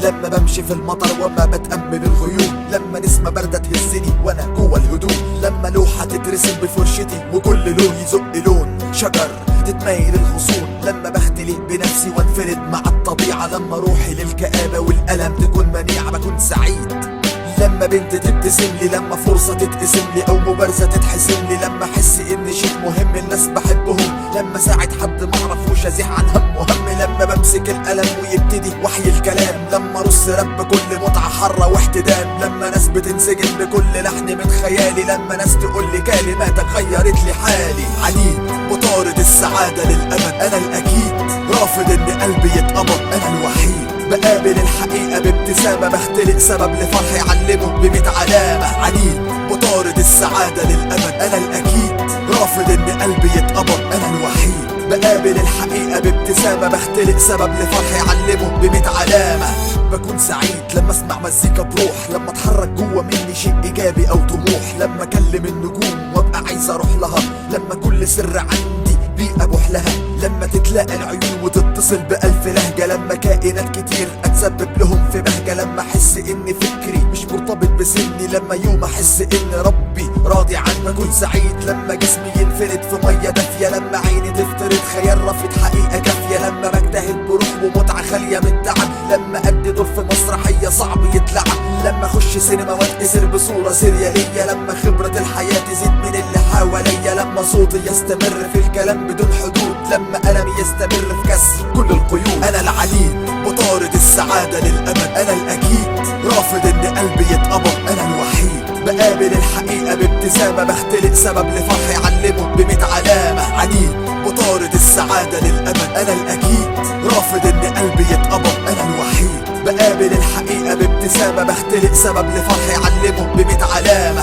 لما بمشي في المطر وما بتأمل الغيوم، لما نسمة باردة تهزني وانا جوه الهدوء، لما لوحة تترسم بفرشتي وكل لون يزق لون، شجر تتميل الغصون، لما بختلي بنفسي وانفرد مع الطبيعة، لما روحي للكآبة والألم تكون منيعة بكون سعيد، لما بنت تبتسم لي، لما فرصة تتقسم لي أو مبارزة تتحسم لي، لما أحس إن شيء مهم الناس بحبهم، لما ساعد حد معرفوش أزيح عن هم وهم، لما بمسك القلم ويبتدي وحي الكلام، لما أرص راب بكل متعة حرة واحتدام، لما ناس بتنسجم بكل لحن من خيالي، لما ناس تقول لي كلماتك غيرت لي حالي، عنيد بطارد السعادة للأبد أنا الأكيد، رافض إن قلبي يتقبض أنا الوحيد، بقابل الحقيقة بابتسامة، بختلق سبب لفرحي علمه ب100 علامة، عنيد بطارد السعادة للأبد أنا الأكيد، رافض إن قلبي يتقبض أنا الوحيد، بقابل الحقيقة بابتسامة، بختلق سبب لفرحي علمه ب100 علامة، بكون سعيد لما اسمع مزيكا بروح، لما اتحرك جوه مني شيء ايجابي او طموح، لما اكلم النجوم وابقى عايز اروح لها، لما كل سر عندي بيئة بوح لها، لما تتلاقى العيون وتتصل بألف لهجة، لما كائنات كتير اتسبب لهم في بهجة، لما احس ان فكري مش مرتبط بسني، لما يوم احس ان ربي راضي عني بكون سعيد، لما جسمي ينفرد في مية دافية، لما عيني تفترض خيال رافض حقيقة كافية، لما بجتهد بروح ومتعة خالية من التعب، لما ادي دور في مسرحية صعب يتلعب، لما اخش سينما واتأثر بصورة سريالية، لما خبرة الحياة تزيد من اللي حواليا، لما صوتي يستمر في الكلام بدون حدود، لما ألمي يستمر في كسر كل القيود، أنا العنيد بطارد السعادة للأبد أنا الأكيد، رافض إن قلبي يتقبض أنا الوحيد، بقابل الحقيقة بابتسامة، بختلق سبب لفرحي علمه ب100 علامة، عنيد بطارد السعادة للأبد أنا الأكيد، رافض إن قلبي يتقبض أنا الوحيد، بقابل الحقيقة بابتسامة، بختلق سبب لفرحي علمه ب100 علامة.